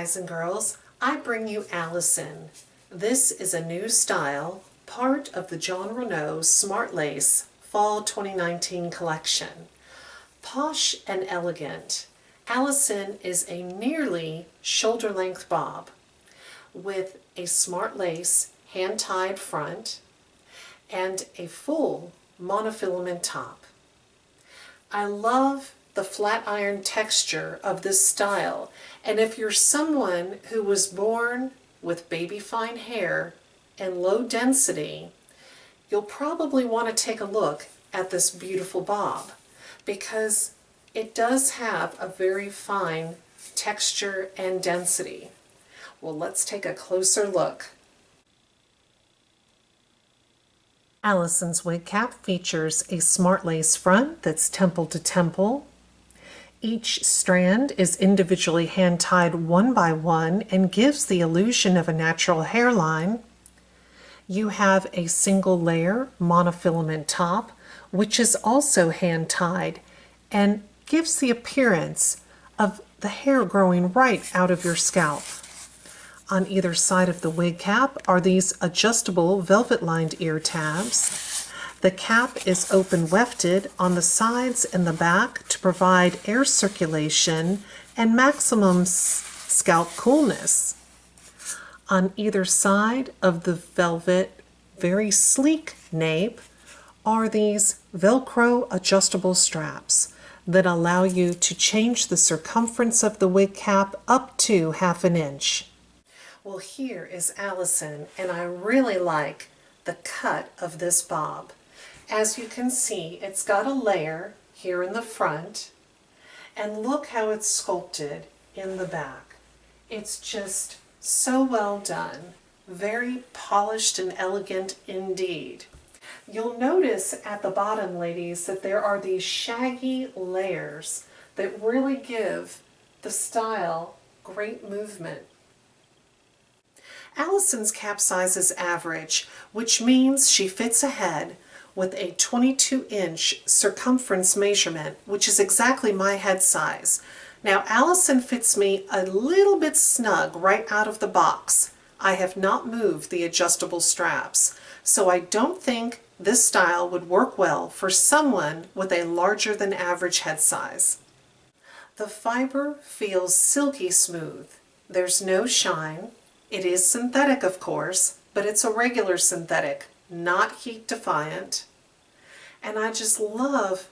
guys and girls, I bring you Alison. This is a new style, part of the Jon Renau SmartLace Fall 2019 collection. Posh and elegant, Alison is a nearly shoulder-length bob with a SmartLace hand-tied front and a full monofilament top. I love the flat iron texture of this style, and if you're someone who was born with baby fine hair and low density, you'll probably want to take a look at this beautiful bob because it does have a very fine texture and density. Well, let's take a closer look. Alison's wig cap features a SmartLace front that's temple to temple. Each strand is individually hand-tied one by one and gives the illusion of a natural hairline. You have a single layer monofilament top, which is also hand-tied and gives the appearance of the hair growing right out of your scalp. On either side of the wig cap are these adjustable velvet-lined ear tabs. The cap is open wefted on the sides and the back to provide air circulation and maximum scalp coolness. On either side of the velvet, very sleek nape are these Velcro adjustable straps that allow you to change the circumference of the wig cap up to 1/2 inch. Well, here is Alison, and I really like the cut of this bob. As you can see, it's got a layer here in the front, and look how it's sculpted in the back. It's just so well done, very polished and elegant indeed. You'll notice at the bottom, ladies, that there are these shaggy layers that really give the style great movement. Alison's cap size is average, which means she fits a head with a 22-inch circumference measurement, which is exactly my head size. Now, Alison fits me a little bit snug right out of the box. I have not moved the adjustable straps, so I don't think this style would work well for someone with a larger than average head size. The fiber feels silky smooth. There's no shine. It is synthetic, of course, but it's a regular synthetic, not heat defiant. And I just love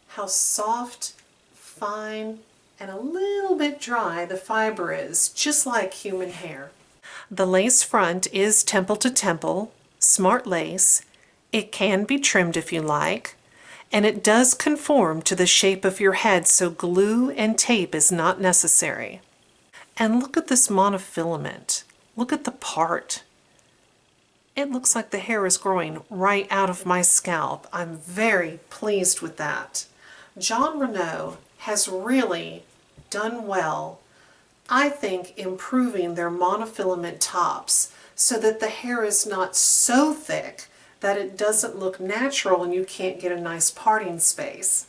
how soft, fine, and a little bit dry the fiber is, just like human hair. The lace front is temple to temple, smart lace. It can be trimmed if you like, and it does conform to the shape of your head, so glue and tape is not necessary. And look at this monofilament. Look at the part. It looks like the hair is growing right out of my scalp. I'm very pleased with that. Jon Renau has really done well, I think, improving their monofilament tops so that the hair is not so thick that it doesn't look natural and you can't get a nice parting space.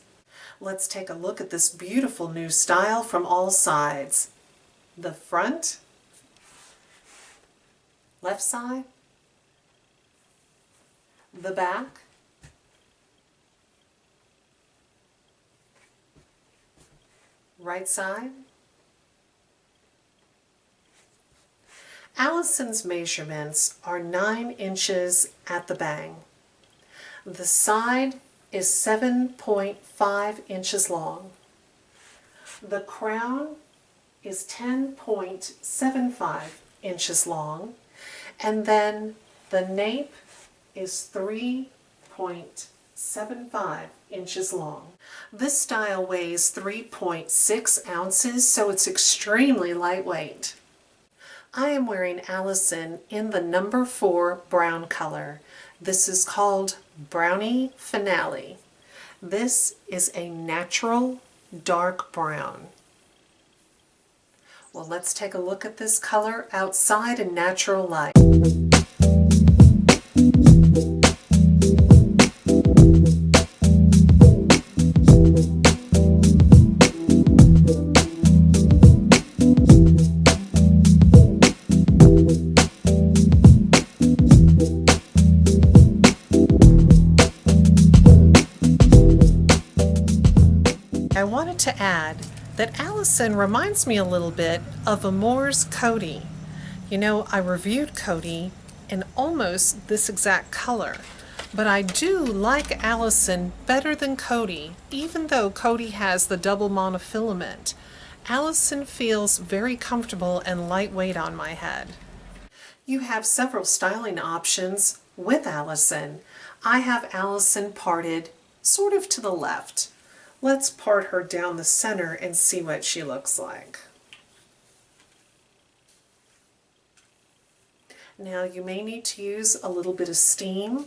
Let's take a look at this beautiful new style from all sides. The front, left side, the back, right side. Alison's measurements are 9 inches at the bang. The side is 7.5 inches long. The crown is 10.75 inches long, and then the nape is 3.75 inches long. This style weighs 3.6 ounces, so it's extremely lightweight. I am wearing Alison in the number 4 brown color. This is called Brownie Finale. This is a natural dark brown. Well, let's take a look at this color outside in natural light. going to add that Alison reminds me a little bit of Amour's Codi. You know, I reviewed Codi in almost this exact color, but I do like Alison better than Codi, even though Codi has the double monofilament. Alison feels very comfortable and lightweight on my head. You have several styling options with Alison. I have Alison parted sort of to the left. Let's part her down the center and see what she looks like. Now you may need to use a little bit of steam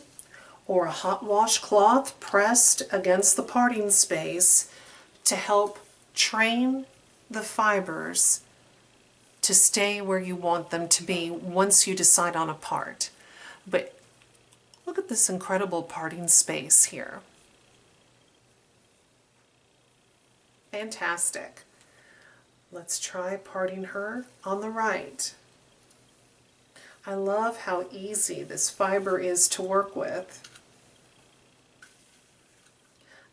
or a hot washcloth pressed against the parting space to help train the fibers to stay where you want them to be once you decide on a part. But look at this incredible parting space here. Fantastic. Let's try parting her on the right. I love how easy this fiber is to work with.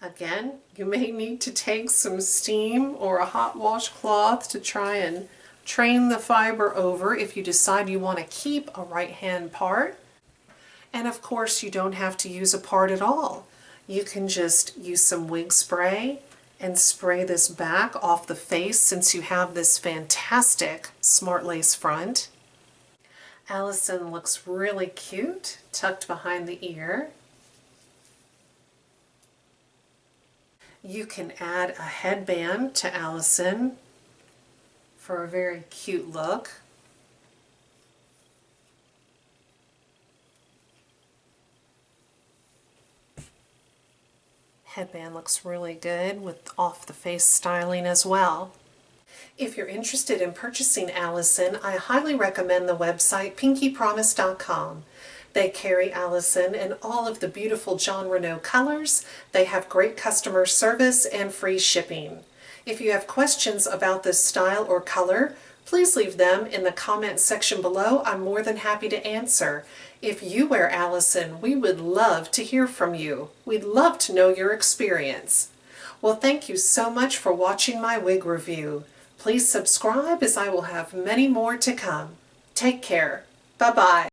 Again, you may need to take some steam or a hot washcloth to try and train the fiber over if you decide you want to keep a right hand part. And of course, you don't have to use a part at all. You can just use some wig spray and spray this back off the face since you have this fantastic smart lace front. Alison looks really cute, tucked behind the ear. You can add a headband to Alison for a very cute look. Headband looks really good with off the face styling as well. If you're interested in purchasing Alison, I highly recommend the website pinkypromise.com. They carry Alison in all of the beautiful Jon Renau colors. They have great customer service and free shipping. If you have questions about this style or color, please leave them in the comment section below. I'm more than happy to answer. If you wear Alison, we would love to hear from you. We'd love to know your experience. Well, thank you so much for watching my wig review. Please subscribe as I will have many more to come. Take care. Bye-bye.